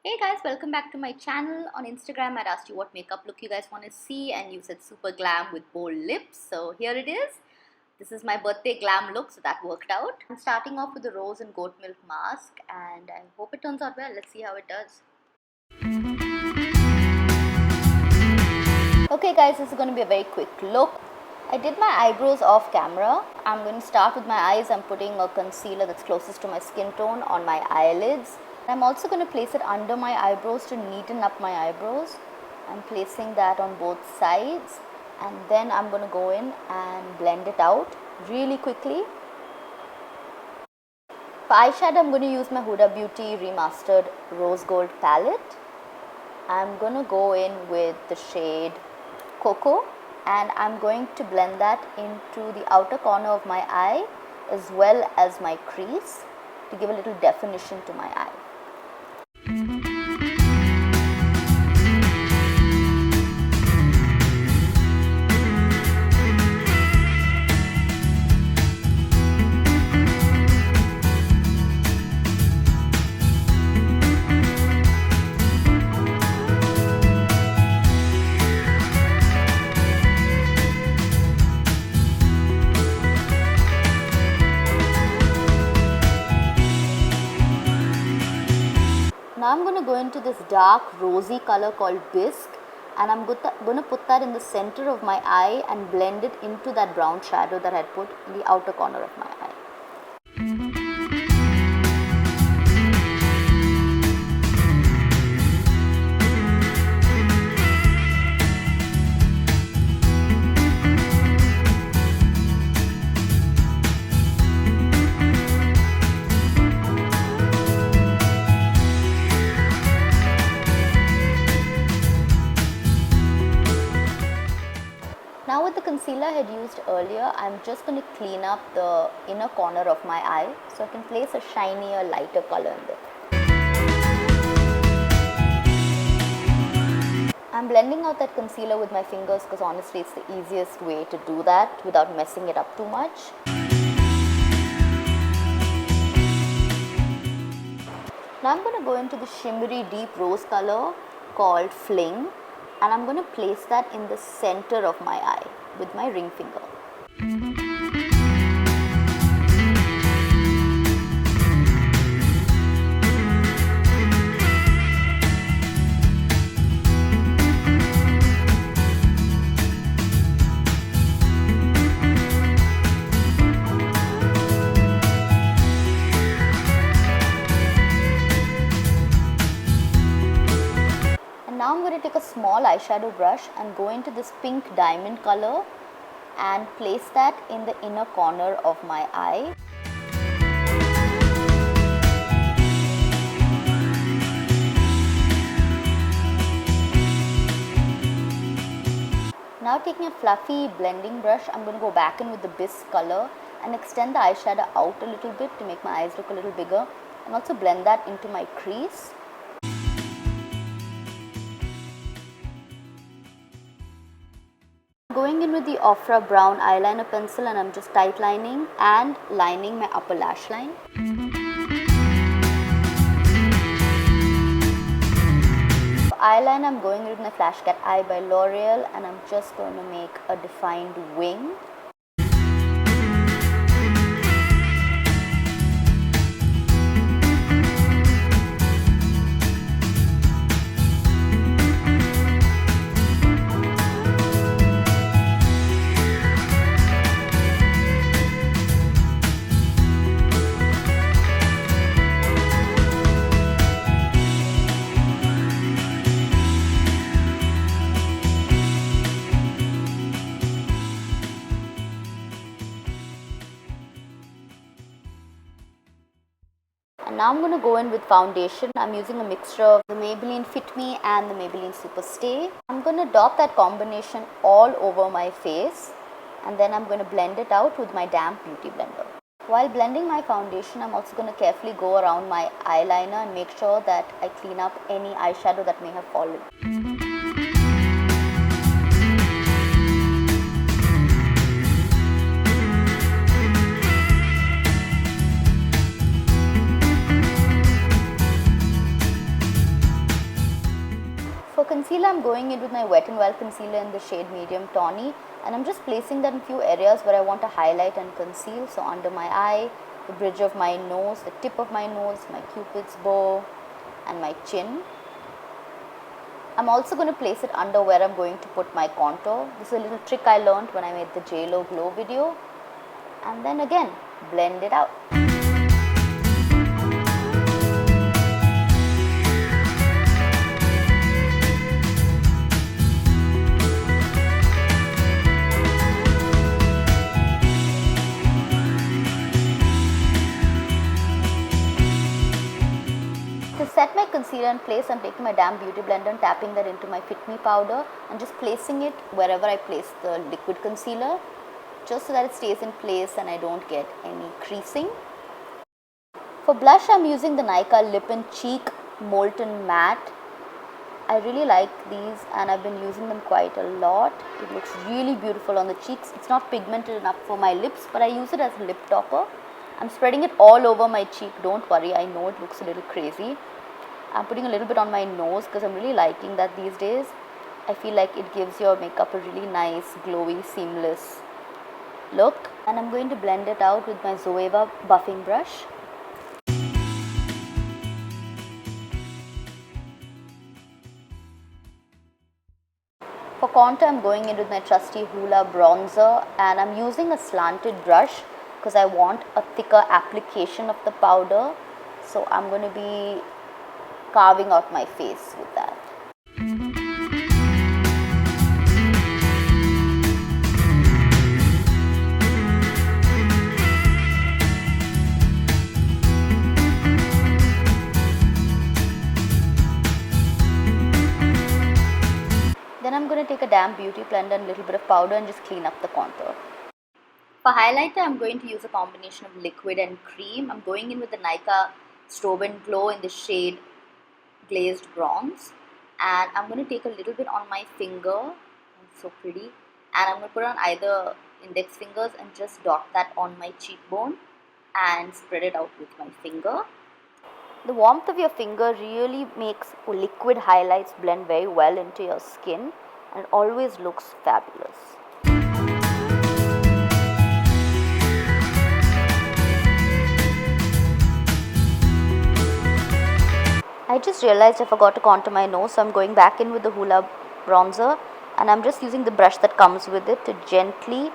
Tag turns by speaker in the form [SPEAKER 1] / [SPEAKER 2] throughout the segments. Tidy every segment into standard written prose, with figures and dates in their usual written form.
[SPEAKER 1] Hey guys, welcome back to my channel. On Instagram, I'd asked you what makeup look you guys want to see, and you said super glam with bold lips. So here it is. This is my birthday glam look, so that worked out. I'm starting off with the rose and goat milk mask, and I hope it turns out well. Let's see how it does. Okay guys, this is going to be a very quick look. I did my eyebrows off camera. I'm going to start with my eyes. I'm putting a concealer that's closest to my skin tone on my eyelids. I'm also going to place it under my eyebrows to neaten up my eyebrows. I'm placing that on both sides, and then I'm going to go in and blend it out really quickly. For eyeshadow, I'm going to use my Huda Beauty Remastered Rose Gold palette. I'm going to go in with the shade Cocoa, and I'm going to blend that into the outer corner of my eye as well as my crease to give a little definition to my eye. Now I'm going to go into this dark rosy color called Bisque, and I'm going to put that in the center of my eye and blend it into that brown shadow that I had put in the outer corner of my eye. Now with the concealer I had used earlier, I'm just going to clean up the inner corner of my eye so I can place a shinier, lighter color in there. I'm blending out that concealer with my fingers because honestly it's the easiest way to do that without messing it up too much. Now I'm going to go into the shimmery deep rose color called Fling, and I'm going to place that in the center of my eye with my ring finger. Now I'm going to take a small eyeshadow brush and go into this pink diamond color and place that in the inner corner of my eye. Now taking a fluffy blending brush, I'm going to go back in with the Bisque color and extend the eyeshadow out a little bit to make my eyes look a little bigger, and also blend that into my crease. Going in with the Ofra brown eyeliner pencil, and I'm just tight lining and lining my upper lash line. For eyeliner, I'm going in with my Flash Cat Eye by L'Oreal, and I'm just going to make a defined wing. And now I'm going to go in with foundation. I'm using a mixture of the Maybelline Fit Me and the Maybelline Super Stay. I'm going to dot that combination all over my face, and then I'm going to blend it out with my damp beauty blender. While blending my foundation, I'm also going to carefully go around my eyeliner and make sure that I clean up any eyeshadow that may have fallen. concealer, I'm going in with my Wet n Wild concealer in the shade Medium Tawny, and I'm just placing that in few areas where I want to highlight and conceal. So under my eye, the bridge of my nose, the tip of my nose, my cupid's bow, and my chin. I'm also going to place it under where I'm going to put my contour. This is a little trick I learned when I made the JLo Glow video. And then again, blend it out. To set my concealer in place, I'm taking my damp beauty blender and tapping that into my Fit Me powder and just placing it wherever I place the liquid concealer, just so that it stays in place and I don't get any creasing. For blush, I'm using the Nykaa Lip and Cheek Molten Matte. I really like these and I've been using them quite a lot. It looks really beautiful on the cheeks. It's not pigmented enough for my lips, but I use it as a lip topper. I'm spreading it all over my cheek, don't worry, I know it looks a little crazy. I'm putting a little bit on my nose because I'm really liking that these days. I feel like it gives your makeup a really nice, glowy, seamless look. And I'm going to blend it out with my Zoeva buffing brush. For contour, I'm going in with my trusty Hoola bronzer, and I'm using a slanted brush because I want a thicker application of the powder. So I'm going to be carving out my face with that. Then I'm going to take a damp beauty blender and a little bit of powder and just clean up the contour. For highlighter, I'm going to use a combination of liquid and cream. I'm going in with the Nykaa Strobe and Glow in the shade Glazed Bronze, and I'm going to take a little bit on my finger, it's so pretty, and I'm going to put it on either index fingers and just dot that on my cheekbone and spread it out with my finger. The warmth of your finger really makes liquid highlights blend very well into your skin and always looks fabulous. I just realized I forgot to contour my nose, so I'm going back in with the Hoola bronzer and I'm just using the brush that comes with it to gently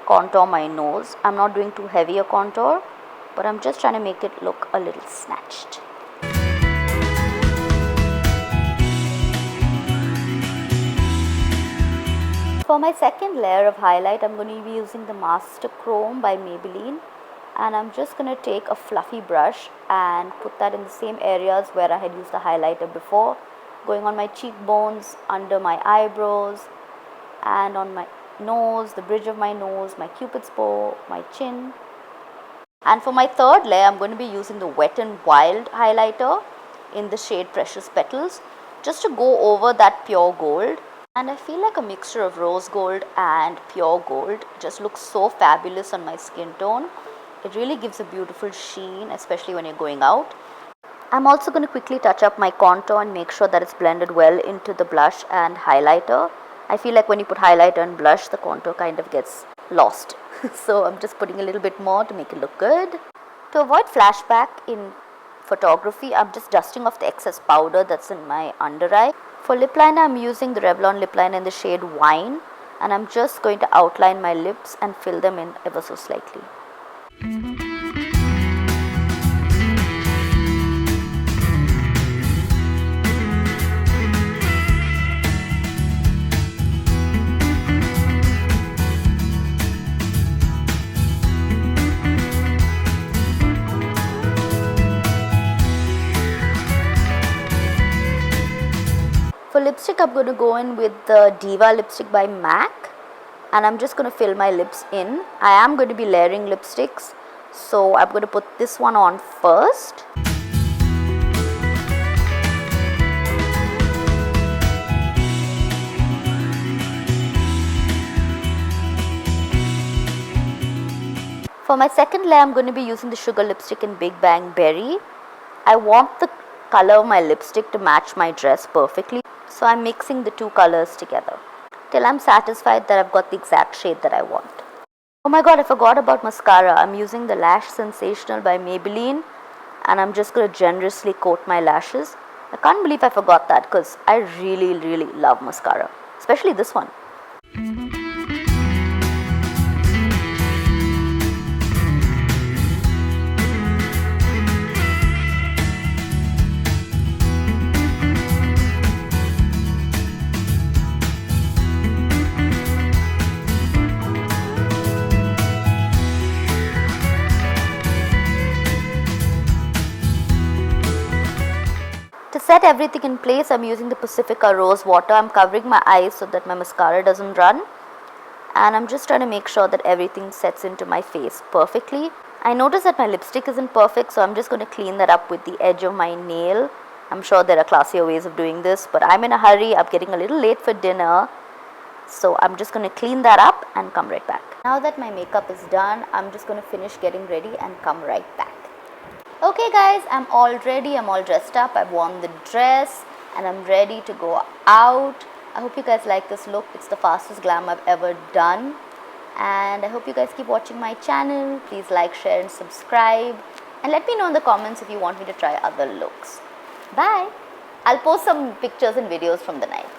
[SPEAKER 1] contour my nose. I'm not doing too heavy a contour, but I'm just trying to make it look a little snatched. For my second layer of highlight, I'm going to be using the Master Chrome by Maybelline, and I'm just going to take a fluffy brush and put that in the same areas where I had used the highlighter before, going on my cheekbones, under my eyebrows, and on my nose, the bridge of my nose, my cupid's bow, my chin. And for my third layer, I'm going to be using the Wet n Wild highlighter in the shade Precious Petals, just to go over that pure gold. And I feel like a mixture of rose gold and pure gold just looks so fabulous on my skin tone. It really gives a beautiful sheen, especially when you're going out. I'm also going to quickly touch up my contour and make sure that it's blended well into the blush and highlighter. I feel like when you put highlighter and blush, the contour kind of gets lost. So I'm just putting a little bit more to make it look good. To avoid flashback in photography, I'm just dusting off the excess powder that's in my under eye. For lip liner, I'm using the Revlon lip liner in the shade Wine, and I'm just going to outline my lips and fill them in ever so slightly. For lipstick, I'm going to go in with the Diva lipstick by MAC, and I'm just going to fill my lips in. I am going to be layering lipsticks, so I'm going to put this one on first. For my second layer, I'm going to be using the Sugar lipstick in Big Bang Berry. I want the color of my lipstick to match my dress perfectly. So I'm mixing the two colors together till I'm satisfied that I've got the exact shade that I want. Oh my god, I forgot about mascara. I'm using the Lash Sensational by Maybelline, and I'm just going to generously coat my lashes. I can't believe I forgot that because I really love mascara, especially this one. To set everything in place, I'm using the Pacifica Rose Water. I'm covering my eyes so that my mascara doesn't run. And I'm just trying to make sure that everything sets into my face perfectly. I noticed that my lipstick isn't perfect, so I'm just going to clean that up with the edge of my nail. I'm sure there are classier ways of doing this, but I'm in a hurry. I'm getting a little late for dinner. So I'm just going to clean that up and come right back. Now that my makeup is done, I'm just going to finish getting ready and come right back. Okay guys, I'm all ready, I'm all dressed up, I've worn the dress and I'm ready to go out. I hope you guys like this look. It's the fastest glam I've ever done. And I hope you guys keep watching my channel. Please like, share and subscribe. And let me know in the comments if you want me to try other looks. Bye. I'll post some pictures and videos from the night.